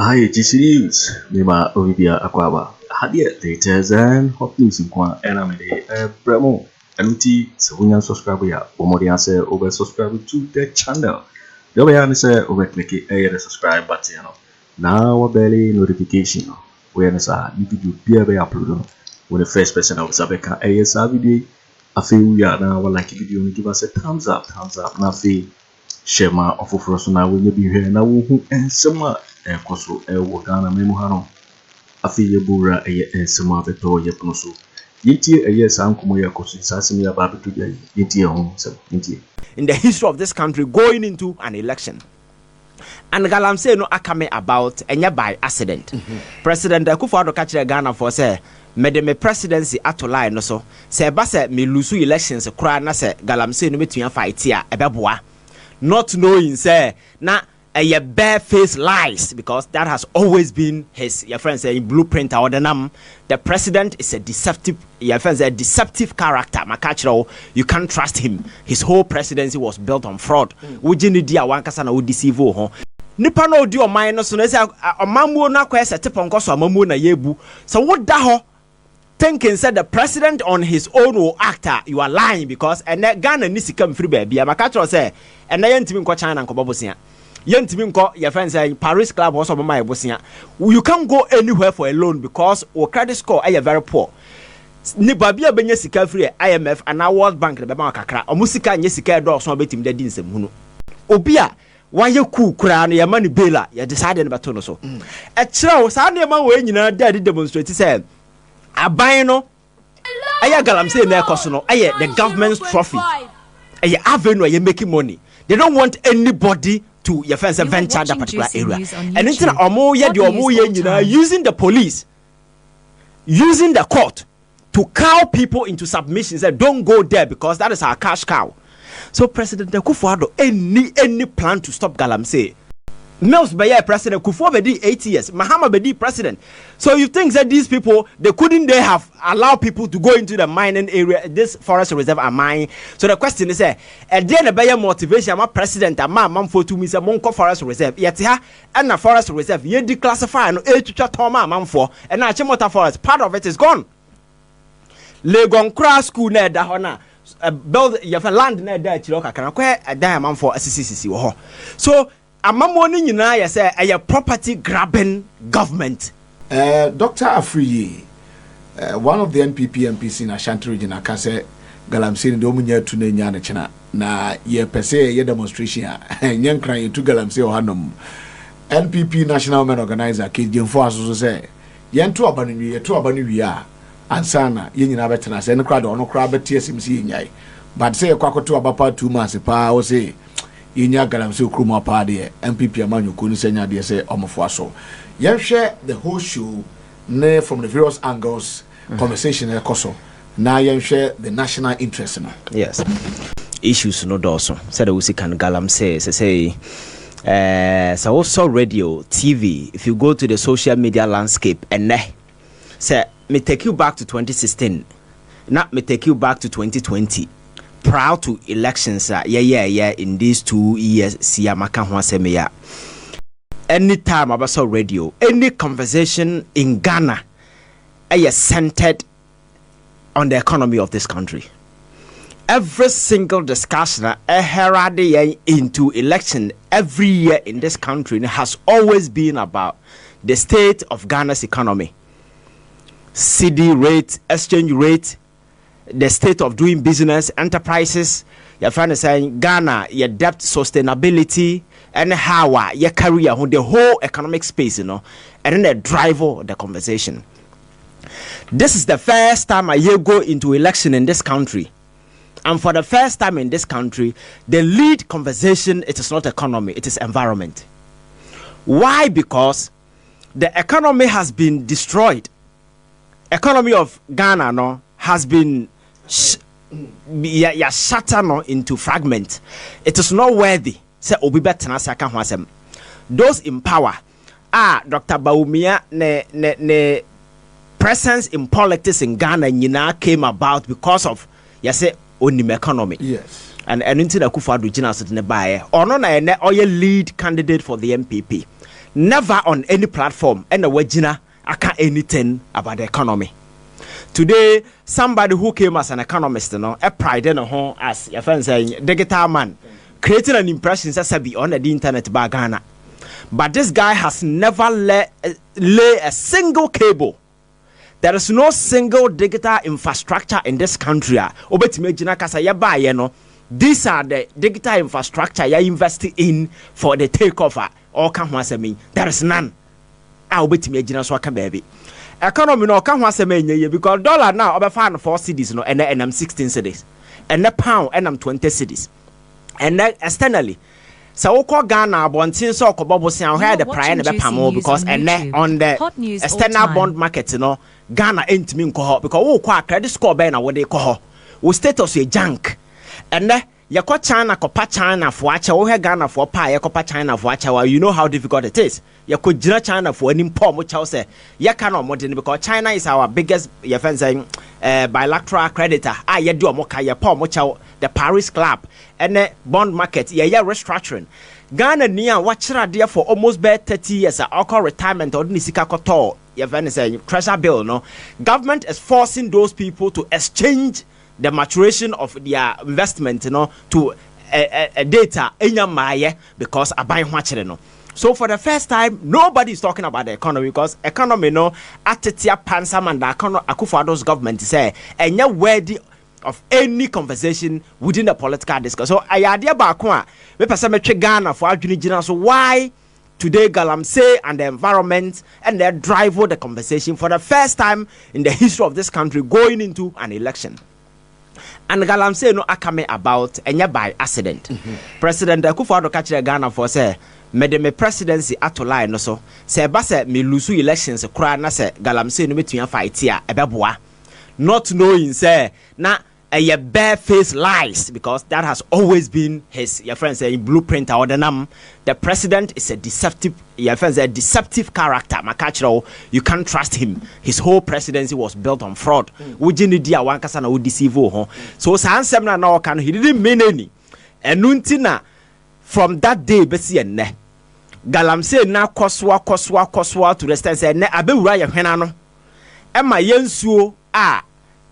IGP News, Mima Olivia Aquaba. Had yet latest and hot news in Quan Enamide, Bremo, Anuti, Savunan subscriber, Omodianse over subscribe to the channel. The way I say over click a subscribe button. Now a belly notification. Awareness are you could be upload when the first person of Sabeka ASR video. I feel we are now like video and give us a thumbs up, now feel share my offer for us now when you be here now and some Koso Ghana Memohano. I feel your bura and some other toy Yaposo. Yeti a yes, Uncle Moya Kosi Sassimi about to get Yeti home. In the history of this country, going into an election. And galamsey no akame about enya by accident. President Akufo Addo catch Ghana for say me presidency atolai no so say ba say me lose elections kra na say galamsey no betun fight here ebeboa, not knowing say na a bare-faced lies, because that has always been his your friend say blueprint or the president is a deceptive your friend say deceptive character. Makachiro, you can't trust him. His whole presidency was built on fraud. Wujini dia wankasa na udeceive ho. Nipa no di o man no so na say amamu na kwese Tibonkoso amamu na yebu. So what da ho thinking said the president on his own will act, you are lying, because and that Ghana needs to come free baby. Makachiro say and na yentimi nko China nko bobosia. Yentimi nko your friend say Paris club also my bosia. You can't go anywhere for a loan because our credit score are very poor. Ni babia benye sika free IMF and our World Bank be ma kakra. Omusika nye sika do so betim da di nsem hunu. Obia waye ku kura na ya mani bela ya decide na beto no so. E kire sa na ma we nyina da di demonstrate say aban no aya galamsey na ekoso no aye the government's trophy. Aye avenue aye making money. They don't want anybody to your friends venture that particular area. And it's using the police, using the court to cow people into submission. Say don't go there because that is our cash cow. So President Akufo Addo any plan to stop galamsey? Mills Bayer president, Akufo Bedi 8 years, Mahamadu Bedi president. So you think that these people they have allowed people to go into the mining area, this forest reserve are mine. So the question is, and then the Bayer motivation, I'm a president, I'm a for 2 means a monko forest reserve. Yet here and a forest reserve, you declassify and a for and now Chimota forest, part of it is gone. Legon Cross School near Dahona. Build your land near there, Chiloka can acquire a diamond for SCCC. So amamoni nyina ya say a property grabbing government. Dr. Afriyie, one of the NPP MPs in Ashanti region, I can say galamsey ndo munye tu na nya na chena na ye pese ye demonstration nyen kran tu galamsey o hanom. NPP national men organizer Gyamfi aso say yen to abanu wi a ansana ye nyina betena say ne kra do no kra betie simsi nyai, but say kwakoto abapa 2 months pa o say Inya galamsey kruma paade MPP amanyuko ni senya de say omofo so yen hwe the whole show ne from the various angles conversation ekoso na yen hwe the national interest no. Yes, issues no doso said we can galamsey say so also radio TV. If you go to the social media landscape and say me take you back to 2016, not me take you back to 2020. Proud to elections in these 2 years siyamaka ho asemeya. Anytime about radio, any conversation in Ghana is centered on the economy of this country. Every single discussion into election every year in this country has always been about the state of Ghana's economy, CD rate, exchange rate, the state of doing business, enterprises. Your friend is saying Ghana, your debt sustainability, and how your career, the whole economic space, and then the driver of the conversation. This is the first time I go into election in this country, and for the first time in this country, the lead conversation it is not economy, it is environment. Why? Because the economy has been destroyed. Economy of Ghana has been shattered into fragment. It is not worthy. Say obi betena say aka ho asem. Those in power Dr. Bawumia ne presence in politics in Ghana nyina came about because of say onim economy. Yes. And into the Akufo Addo Gina so ne bae. Ono na ene oye lead candidate for the MPP. never on any platform and the wajina aka anything about the economy. Today, somebody who came as an economist, you know, a pride in a home as your friend saying, digital man, creating an impression on the internet by Ghana. But this guy has never lay a single cable. There is no single digital infrastructure in this country. These are the digital infrastructure you invested in for the takeover. Or there is none. Baby. Economy no can was because dollar now over 4 cities no and I'm 16 cities and the pound and I'm 20 cities and then externally so we Ghana bontin so ko bobo sian where the price and be pamo because and on the external bond market you know Ghana ain't mean ko because we credit score be na we dey ko we status a junk and then you ko China ko pa China for acha we Ghana for pa you ko pa China for acha you know how difficult it is. You could China for any poor much house. You cannot modern because China is our biggest bilateral creditor. You do a mocha, you poor much the Paris Club and the bond market. Yeah, restructuring. Ghana near watch there for almost 30 years. Alcohol retirement or Nisika Koto. You treasure bill. No government is forcing those people to exchange the maturation of their investment, you know, to data in your maya because I buy much, you know. So for the first time, nobody is talking about the economy because economy no atitia pansam and Akufo Addo's government say and you're worthy of any conversation within the political discourse. So I idea bakwa we person Ghana for Adjunijina. So why today galamsey and the environment and they drive the conversation for the first time in the history of this country going into an election. And galamsey no akame about and by accident. President Akufo Addo catch Ghana for say me presidency atoline no so se ba se me lose elections kra na se galamsey no metua fight ya ebeboa not knowing say na a bare-faced lies because that has always been his your friend say blueprint or the president is a deceptive your friend say deceptive character makachiro you can't trust him. His whole presidency was built on fraud. Wujini dia wankasa na deceive ho so sansem na no kan he didn't mean any enuntina. From that day, besi enne galamsey na koswa to the stand say ne abewura ye hwena no ema yensuo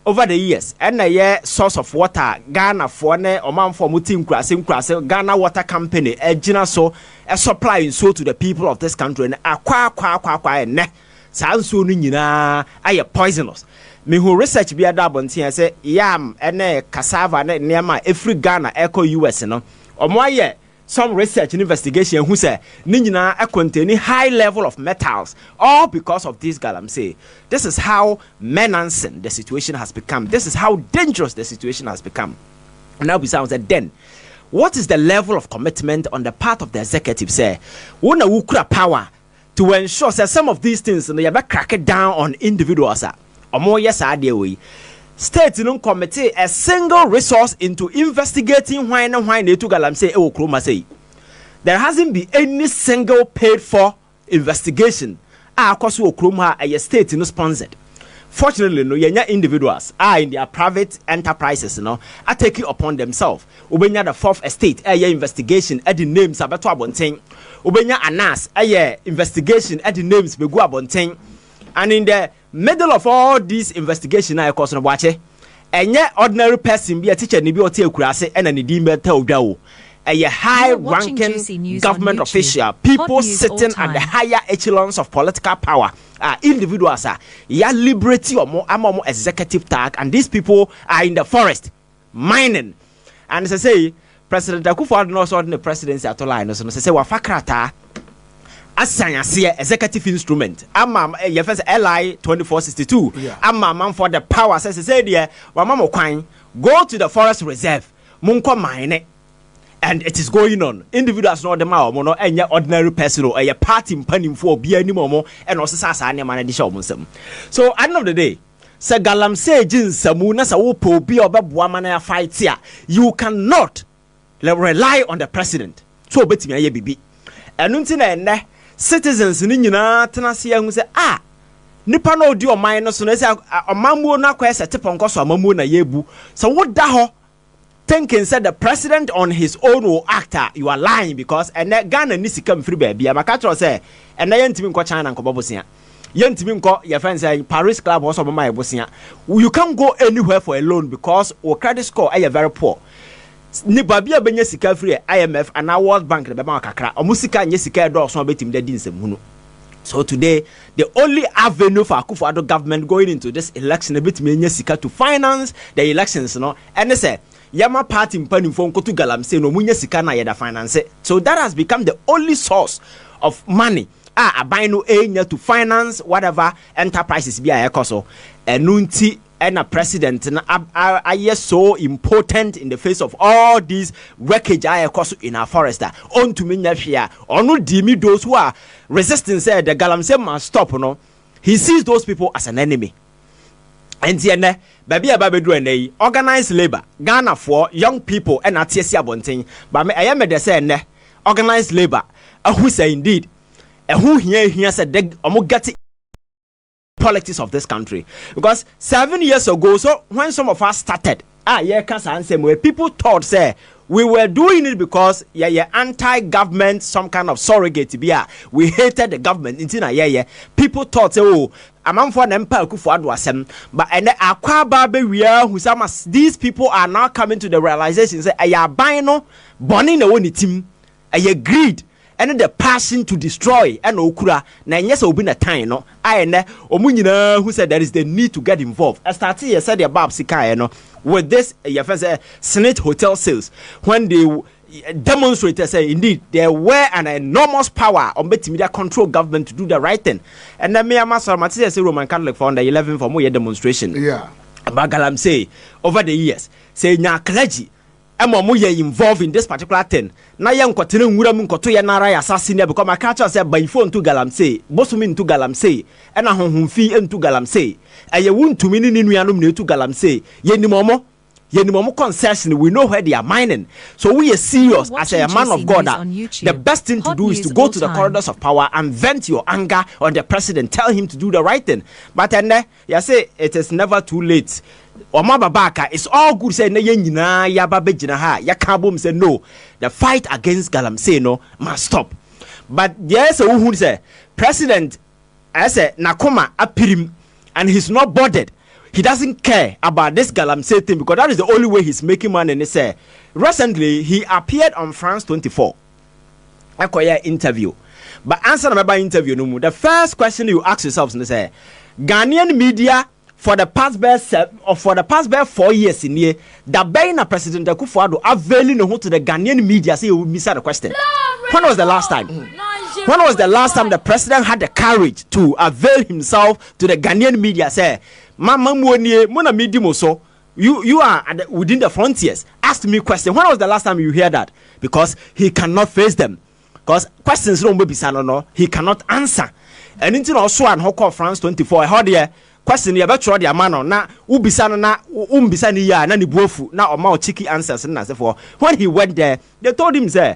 over the years and a source of water Ghana for ne omanfo mutim krase Ghana Water Company ejina so a supply so to the people of this country and akwa ne sanso no nyina aye poisonous. Me who research bi adabontin say yam ene cassava ne nema every Ghana echo US no omo aye some research and investigation who say Ninjina contain high level of metals all because of this galamsey. This is how menacing the situation has become. This is how dangerous the situation has become. And now we sound that then what is the level of commitment on the part of the executive say wona wukura power to ensure that some of these things and they are crack it down on individuals or more yes way. State no committee a single resource into investigating why they took galamsey say. There hasn't been any single paid for investigation. A state no sponsored. Fortunately, no individuals are in their private enterprises, are taking upon themselves. Ubenya the fourth estate, investigation at the names Abeto Abonteng. Ubenya Anas, investigation at the names Begu Abonteng. And in the middle of all these investigations, I cause no watch and yet ordinary person be a teacher nibi or tell kurase and an edema tell daw. A high ranking government official, people sitting at the higher echelons of political power, individuals are liberty or more executive tag, and these people are in the forest mining. And as I say, President Akufo Addo also in the presidency at all lines, so say wafakrata. Asanya executive instrument. Your first LI 2462. Man for the power says say there, Mama Kwan, go to the forest reserve, Munko mine, and it is going on. Individuals know the mono and your ordinary person or your party panning for be any momo and also Sasanya man. So at the end of the day, Sir galamsey jin samuna sa wopo be or babwamana fight here. You cannot rely on the president. So bet me bibi. And until citizens ni nyina tenase ya hu se nipa na odi o man no so na se amamuo na kwa se Tibonkoso amamuo na yebu so woda ho thinking said the president on his own will act, you are lying because and that Ghana needs to come free baby. I'm a catcher say, and I ain't even got China and Kobosia. Yentim ko your friends say Paris club also my bosia. You can't go anywhere for a loan because our credit score are very poor. Ni babia benye sika free IMF and our World Bank the bema kakra. Omusika nye sika do so betim de din semhunu. So today the only avenue for Akufo Addo government going into this election a bit nye sika to finance the elections no. And they say Yama party mpani mfo nkotu galamsey no munye sika na yeda finance. So that has become the only source of money. Abino to finance whatever enterprises be a ekoso enunti and a president are so important in the face of all these wreckage I ekoso in our forest on to me here or no dimi those who are resisting said the galamsey must stop no he sees those people as an enemy and tiene baby ababedu ene organized labor Ghana for young people and atiesi abonten but me ayame de say ne organized labor who say indeed and who here said they get politics of this country because 7 years ago, so when some of us started, people thought say we were doing it because anti-government, some kind of surrogate we hated the government. People thought say oh among for them Akufo Addo asem but and akwaba be who some these people are now coming to the realization say buying burning the one team greed and the passion to destroy and okura na yes obi na time no ayene omunyina who said there is the need to get involved. I started here said the bab sika no with this Senate hotel sales when they demonstrated say indeed there were an enormous power on media control government to do the right thing. And then me amaso Matthew say Roman Catholic for under 11 for more demonstration. Yeah. About galamsey over the years say nya clergy Emo ye involved in this particular thing. Na ye nkotene nwura mu nkoto ye nara ya assassine because my culture say by phone to galamsey, bosumi ntu galamsey, e na honhomfi entu galamsey. Eye wuntumi ni nuanom na etu galamsey. Ye ni momo concession we know where they are mining. So we are serious as a man of God. The best thing to do is to go to the corridors of power and vent your anger on the president, tell him to do the right thing. But then you say it is never too late. Babaka, it's all good say na nyina ya babejina ha ya kabom say no the fight against galamsey no must stop. But there's a who say president I say nakoma apirim and he's not bothered. He doesn't care about this galamsey thing because that is the only way he's making money. And he say recently he appeared on France 24 Akoya interview. But answer my interview no more. The first question you ask yourselves and say Ghanaian media for the past 4 years in here, the Bawumia President Akufo Addo availing to the Ghanaian media say you miss the question. When was the last time? When was the last time the president had the courage to avail himself to the Ghanaian media? Say, Mama Mona Midimoso, you are within the frontiers. Ask me question. When was the last time you hear that? Because he cannot face them. Because questions don't be no, he cannot answer. And into also and Hoko France 24. I heard here. Question ya betro dia mano na ubisa na umbisa ni ya na ni buofu na oma cheeky answers na say for when he went there they told him say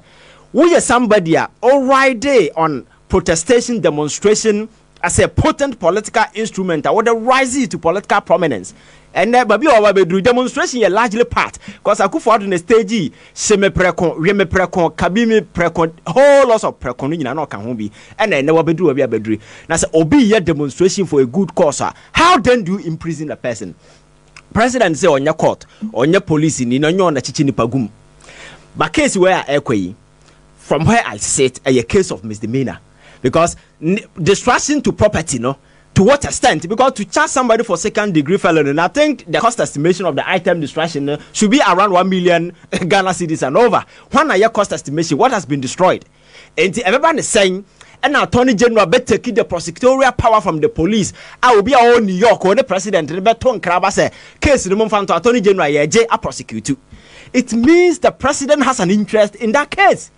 we are somebody alright day on protestation demonstration as a potent political instrument or the rising to political prominence and baby over be demonstration is largely part because Akufo Addo on the stage sheme prekon reme prekon kabimi prekon whole lots of prekon nyina na kan ho bi and then we bedu obi abeduri na say obi ye demonstration for a good cause. How then do you imprison the person? President say on your court on your police ni no nyon na chichi ni pagum but case where ekweyi from where I sit a case of misdemeanor because destruction to property no. To what extent? Because to charge somebody for second degree felony, and I think the cost estimation of the item destruction should be around 1 million Ghana cedis and over. One year cost estimation, what has been destroyed? And everyone is saying, and Attorney General better keep the prosecutorial power from the police. I will be our own New York or the president. Case to Attorney General a prosecute. It means the president has an interest in that case.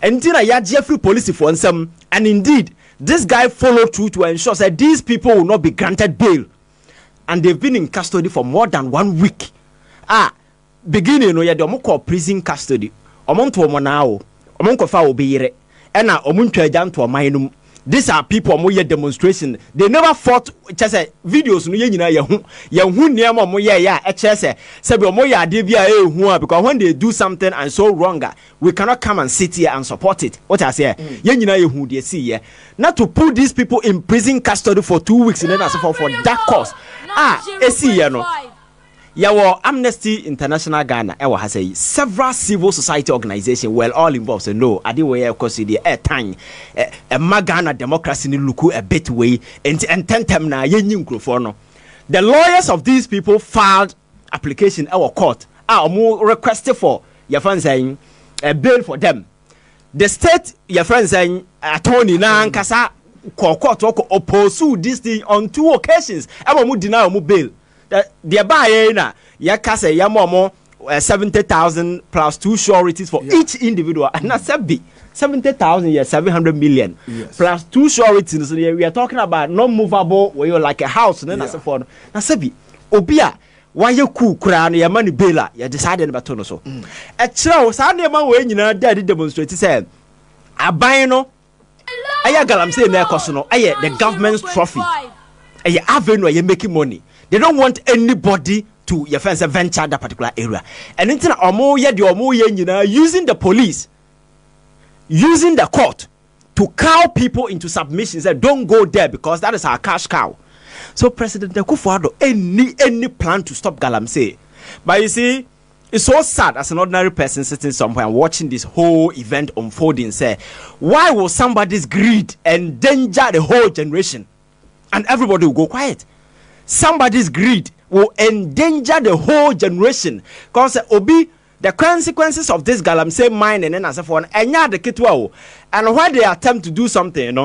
And Jeffrey police for some, and indeed. This guy followed through to ensure that these people will not be granted bail. And they've been in custody for more than 1 week. Beginning, no, you call prison custody. Omonto monao, omonko fa obeyere. Ena omuntwa jam to omanum. These are people who demonstration. They never fought. Just say videos no yena yehu niam mo ya say mo ya because when they do something and so wrong, we cannot come and sit here and support it. What I say, yena yehu they see here. Not to put these people in prison custody for 2 weeks and then as for that cause. No. Yawo Amnesty International Ghana ewa has a several civil society organizations well all involved. So no, I didn't way because the time a Magana democracy ni luku a bit way and tentem na yenyin no. The lawyers of these people filed application our court more requested for your friend saying a bail for them. The state your friend saying attorney na nkasa court oppose this thing on 2 occasions. Ewa mu deny mu bail. The buyer na yakase yamomo 70,000 plus 2 sureties for each individual, and that's 70,000 700 million plus 2 sureties. So we are talking about non-movable where you're like a house and then that's for na sebi obia why you cool kura no money baila you decided about tono so e kire sa na man we nyina dadi demonstrate say aban no aya galamsey na ekoso no aye the government's trophy aye avenue you making money. They don't want anybody to venture that particular area. And it's using the police, using the court to cow people into submission. Say, don't go there because that is our cash cow. So President Akufo Addo any plan to stop galamsey. But you see, it's so sad as an ordinary person sitting somewhere and watching this whole event unfolding. Say, why will somebody's greed endanger the whole generation? And everybody will go quiet. Somebody's greed will endanger the whole generation. Because the consequences of this galamsey mining and as for and when they attempt to do something,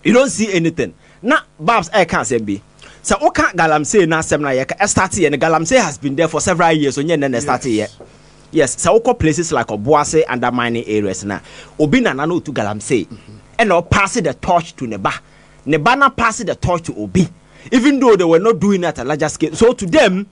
you don't see anything. Now, Babs, I can't say be. So okay, galamsey na semna started and galamsey has been there for several years. So then started yet. Yes, so places like Obuase and the mining areas now. Obi na nano to galamsey and now pass the torch to Neba. Neba na pass the torch to Obi. Even though they were not doing that at a larger scale. So to them,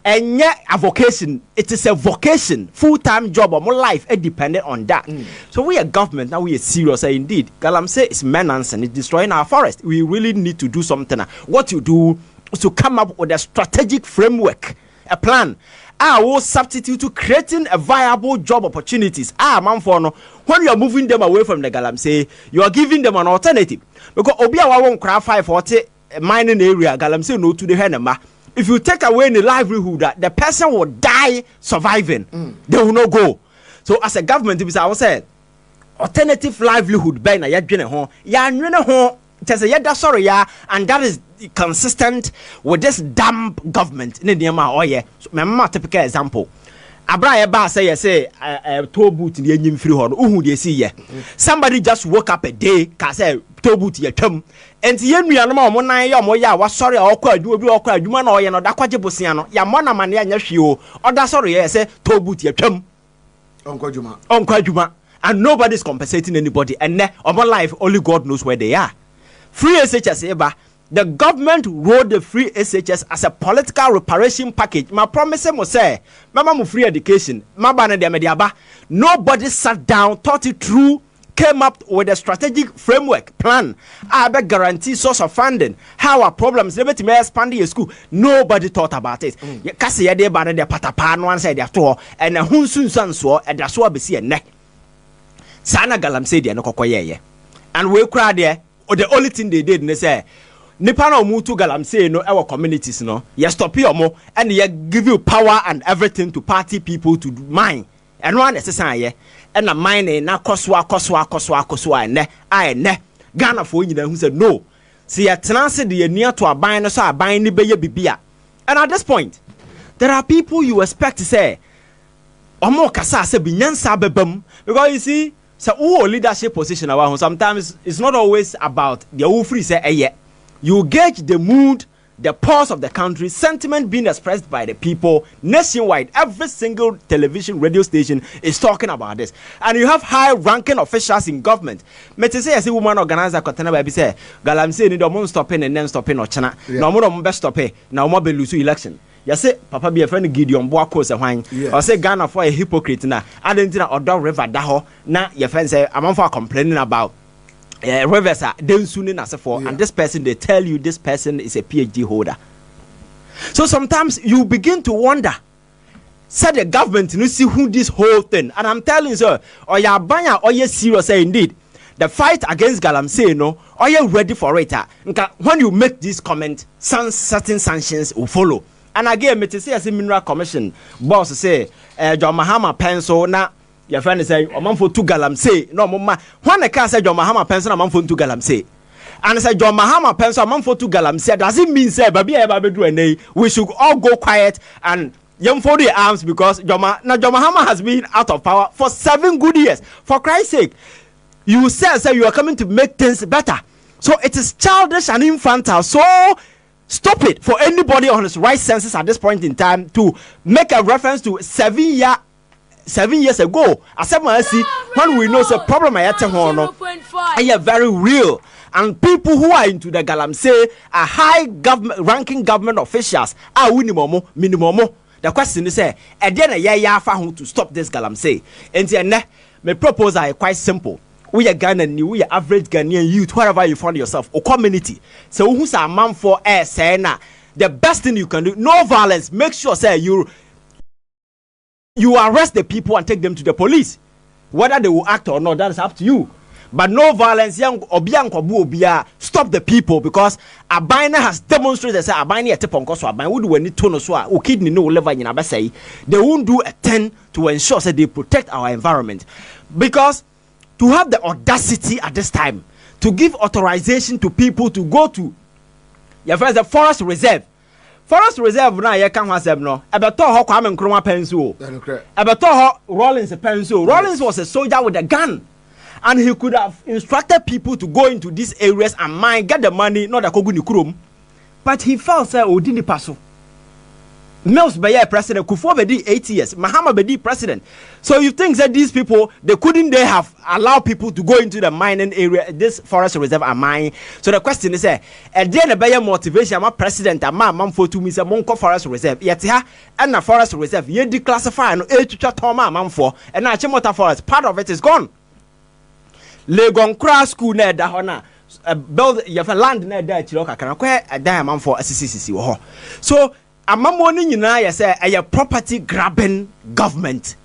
and yet a vocation, it is a vocation, full-time job or more life dependent on that. So we are government, now we are serious. Indeed, galamsey is menace and it's destroying our forest. We really need to do something. What you do is to come up with a strategic framework, a plan. I will substitute to creating a viable job opportunities. When you are moving them away from the galamsey, you are giving them an alternative. Because Obia won't cry 540 mining area, galamsey no to the henema. If you take away the livelihood, the person will die surviving. They will not go. So as a government, if I was saying alternative livelihood, and that is consistent with this damn government. So my typical example. Abraya ba say toll booth in the free horn. They see somebody just woke up a day, say toll booth ye twam. And yenu ya no mo nan ya mo ya wa sorry okwa adu obi okwa aduma na oye no da kwaje bosia no ya mo na mane anya hwe o oda sorry ye say toll booth ye twam onkwa aduma and nobody is compensating anybody and omo life only God knows where they are. Free SHS eba. The government wrote the free SHS as a political reparation package. My promise was say, Mama free education, Mabana de Mediaba. Nobody sat down, thought it through, came up with a strategic framework plan. I beg guarantee source of funding. How our problems never to expand your school. Nobody thought about it. Kasi ya de bana de patapano one side after and a hunsun sanso and that's what we see a neck. Sana galamsey de no kokoye. And we cried there, or the only thing they did, they say. Nipa na omutu galamsey no our communities no you stop your mo and you give you power and everything to party people to mine and one necessary and a mine na koswa ne Ghana for nyina who said no see ya transit the near to a bind so a bind ni beye bibia. And at this point there are people you expect to say omo kasa se binyansa bebam because you see so leadership position around sometimes it's not always about the Owusu say you gauge the mood, the pulse of the country, sentiment being expressed by the people nationwide. Every single television, radio station is talking about this. And you have high-ranking officials in government. Me to say as a woman organizer, baby say, galamsey ni do stopping and then stopping or chana. No more best stop it. Now more be lose election. You say, Papa be a friend Gideon Boakye Agyarko. Or say Ghana for a hypocrite na. I didn't know Odo River Daho. Na your friend say I'm for complaining about rivers are then soon as for, and this person they tell you this person is a PhD holder. So sometimes you begin to wonder. Said the government you see who this whole thing, and I'm telling you, sir, or you banya or you serious indeed. The fight against galamsey, no, are you ready for it? When you make this comment, some certain sanctions will follow. And again, me to say as a mineral commission boss say, John Mahama pencil na your friend is saying, "I'm for 2 galamsey." No, mama. When the car say John Mahama pencil, I'm for 2 galamsey. And I say John Mahama pencil, I'm for 2 galamsey. Does it mean say, baby, we should all go quiet and fold the arms because John Mahama has been out of power for 7 good years. For Christ's sake. You say you are coming to make things better. So it is childish and infantile. So stop it for anybody on his right senses at this point in time to make a reference to 7 years ago. As I see, when we know the problem I are very real. And people who are into the galamsey are high ranking government officials are minimum. The question is, to stop this galamsey. And my proposal is quite simple. We are Ghanaian, we are average Ghanaian youth, wherever you find yourself, or community. So who's a man for air saying the best thing you can do, no violence. Make sure say you arrest the people and take them to the police. Whether they will act or not, that is up to you. But no violence, young obia, stop the people because Abina has demonstrated that Abina Tibonkoso, Abina would when it turn so or kidney no level in Abasai. They won't do a 10 to ensure that they protect our environment. Because to have the audacity at this time to give authorization to people to go to the forest reserve. Forest reserve now you can't have no. Abeto ho Kwame Nkrumah pencil. Abeto ho Rawlins pencil. Rawlins was a soldier with a gun. And he could have instructed people to go into these areas and mine, get the money, not the Kogu Nikrum. But he felt say Odini Paso. Mills Baye president, Akufo Bedi 8 years, Mahamadu Bedi president. So you think that these people they have allowed people to go into the mining area, this forest reserve and mine. So the question is then the Baye motivation, I'm a president, I'm a man for 2 means a monko forest reserve. Yet here and the forest reserve, you declassify and man for and now Chimota forest, part of it is gone. Legon Cross School near Dahona build your land near there Chiloka can acquire a diamond for a CCC. So a morning you know, say a property grabbing government.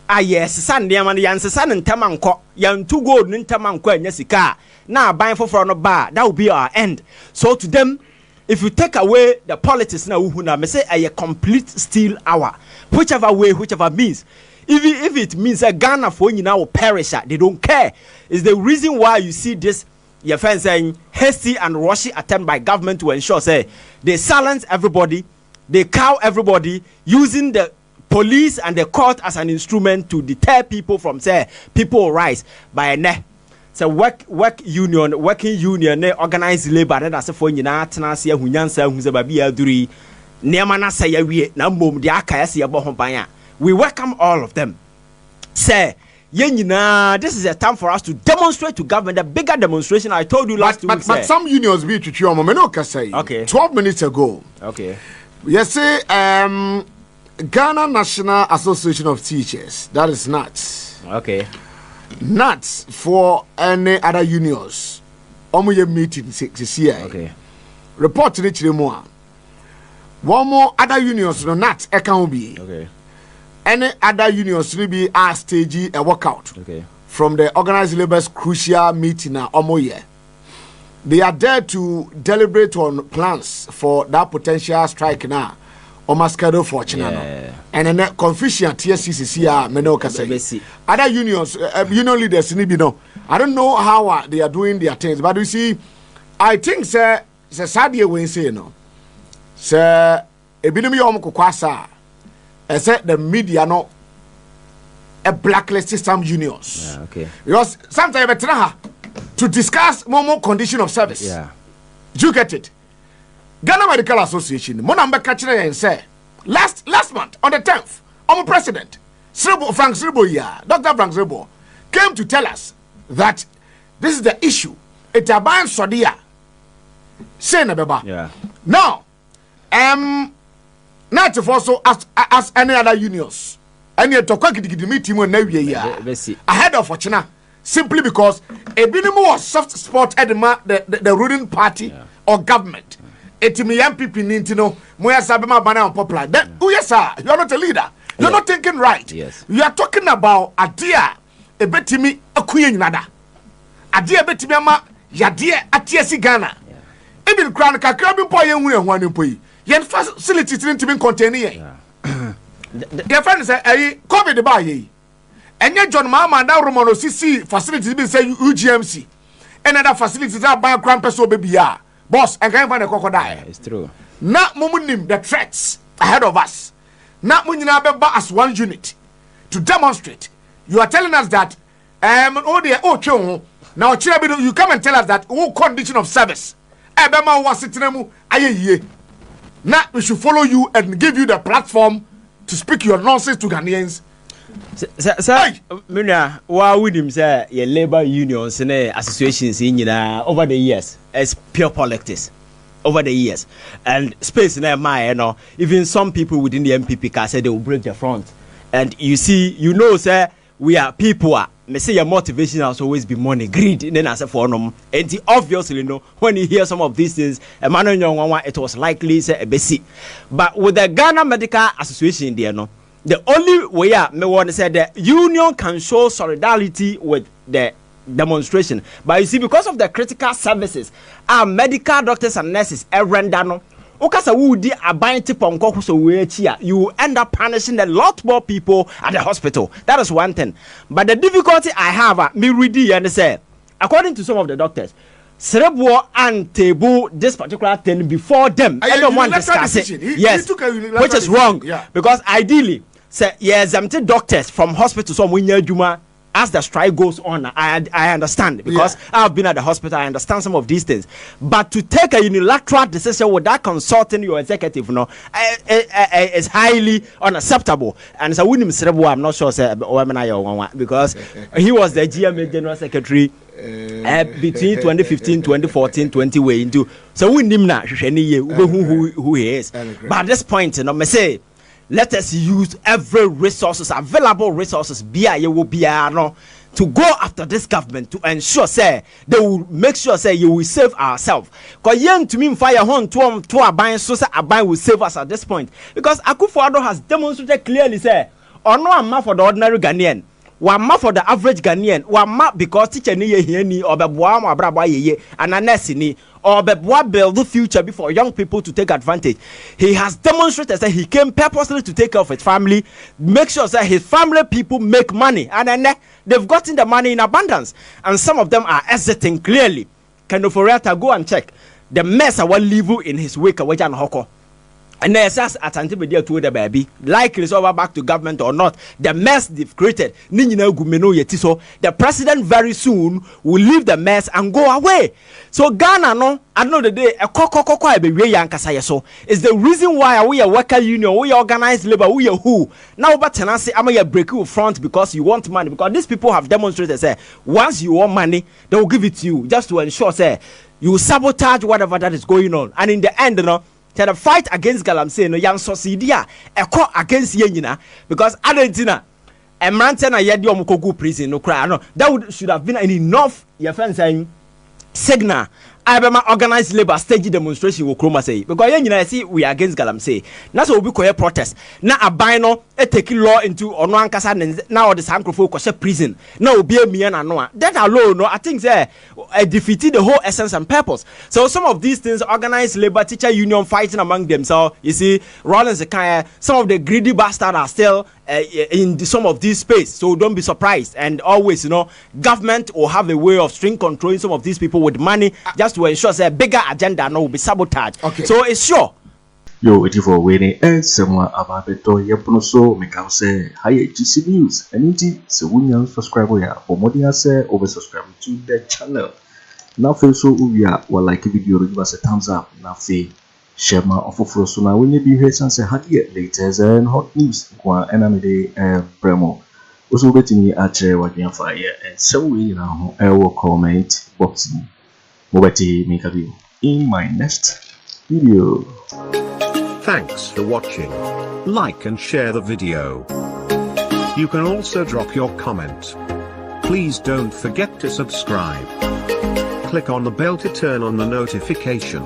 Ah, yes, Sunday, and the answer son and Tamanko, young 2 gold in Tamanko and Yesika. Now buying for front of bar, that will be our end. So to them, if you take away the politics now, who may say a complete steal hour, whichever way, whichever means. If it means a Ghana for you now perish, they don't care. It's the reason why you see this your friend saying hasty and rushy attempt by government to ensure say they silence everybody, they cow everybody using the police and the court as an instrument to deter people from say people rise by a ne. So working union, organized labor, and that's for you now. Tenacia who yansa who's a baby duri. Neamana say we na mum the akayasi abohompanya. We welcome all of them. Say, this is a time for us to demonstrate to government the bigger demonstration I told you last week. But some unions be to you, say. Okay. 12 minutes ago. Okay. Yes, say Ghana National Association of Teachers. That is NATS. Okay. NATS for any other unions. Omoye meeting this year. Okay. Report to the more. One more other unions no NATS can be. Okay. Any other unions will be a stage a workout from the organized labor's crucial meeting now Omoye. They are there to deliberate on plans for that potential strike now. Omaskado for China. And then confusion TSCC Menoka say. Other unions, union leaders no. I don't know how they are doing their things, but you see, I think sir Sadia will say no. Sir Ebinumi Omokwasa. I said the media no a blacklist some unions. Yeah, okay. Because sometimes to discuss more condition of service. Yeah. Do you get it? Ghana Medical Association, Monamba Kachire and say last month on the 10th, our president, Frank Sribo, Dr. Frank Sribo, came to tell us that this is the issue. It's a ban Sodia. Say Nabeba. Yeah. Now, not also as any other unions. And yet to quick the meeting when ahead of China. simply because a minimum was soft spot at the ruling party or government. Etimi MPP nintino moya sabema bana unpopular. Then yes sir, you are not a leader. You're not thinking right. Yes. You are talking about adia a betimi akuye nada. Adia betimi ama yadia atiesi Ghana. Even crown kakra bi po yen hu ehwan mpoyi. Yen facility ntimi contain ye. Their friend say COVID ba ye. Enye John Mahamadu Romano CC facilities be say UGMC. Another facilities are by grand person baby ya. Boss, and can't find a crocodile. It's true. Not mumunim the threats ahead of us. Not munina as one unit to demonstrate. You are telling us that now you come and tell us that condition of service. Ebema was sitting aye. Now we should follow you and give you the platform to speak your nonsense to Ghanaians. Sir, Mina, why would him say your labor unions and associations in over the years as pure politics over the years and space in my even some people within the MPP can say they will break the front. And you see, sir, we are people. Me say your motivation has always been money, greed. Then I say for them, and obviously, when you hear some of these things, it was likely say a basic. But with the Ghana Medical Association, there, the only way me want to say the union can show solidarity with the demonstration. But you see, because of the critical services, our medical doctors and nurses render no. Ukasa wudi aban Tibonkoso so we you end up punishing a lot more people at the hospital. That is one thing. But the difficulty I have, me ready and say, according to some of the doctors, cerebral and table this particular thing before them. I don't want to discuss it. Yes, which is wrong. Yeah. Because ideally, say yes, doctors from hospitals some Juma. As the strike goes on, I understand because I've been at the hospital. I understand some of these things, but to take a unilateral decision without consulting your executive, is highly unacceptable. And so, I'm not sure because he was the GMA General Secretary between 2015, 2014, 2020. So we know who he is. But at this point, me say, let us use every resources, available resources, to go after this government to ensure, say, they will make sure, say, you will save ourselves. Because yen to me fire home to a buying so say a buy will save us at this point. Because Akufo Addo has demonstrated clearly, say, or no amount for the ordinary Ghanaian. One for the average Ghanaian, one because teacher ni ye or beboa braba ye and anesini or beboa build the future before young people to take advantage. He has demonstrated that he came purposely to take care of his family, make sure that his family people make money, and then they've gotten the money in abundance, and some of them are exiting clearly. Ken Ofori Atta, go and check the mess I will leave in his wake away and hoko. And they assess at Antibody to the baby, likely it's over back to government or not. The mess they've created, the president very soon will leave the mess and go away. So Ghana, no, I know the day a so is the reason why we are worker union, we organize labor, we are who now. But Tenancy, I'm a break you front because you want money, because these people have demonstrated say once you want money, they will give it to you just to ensure say you sabotage whatever that is going on, and in the end, the fight against galamsey no yan sosidia eko against yenina because Argentina and Mantena yedi omukogu prison no cry no that should have been an enough your friend saying signal Abema organized labor stage demonstration will chroma say because yenina see we are against galamsey na so obi koye protest na aban no take law into ono ankasa na or the sankrofo ko prison na obi emia na no that alone no I think say defeated the whole essence and purpose. So some of these things, organized labor, teacher union fighting among themselves, you see Rollins some of the greedy bastards are still in some of these space, so don't be surprised. And always government will have a way of string controlling some of these people with money just to ensure that a bigger agenda will be sabotaged. Okay. So it's sure. Yo, it for winning and someone about the toy so make out say hi GC News and indeed so when you subscribe or more than say over subscribe to the channel. Now feel so we are like video give us a thumbs up now share my offer so now when you be here and say hi latest and hot news kwa enamide premo also betting me at Gyamfi and so we now will comment box mobati make a view in my next video. Thanks for watching. Like and share the video. You can also drop your comment. Please don't forget to subscribe. Click on the bell to turn on the notification.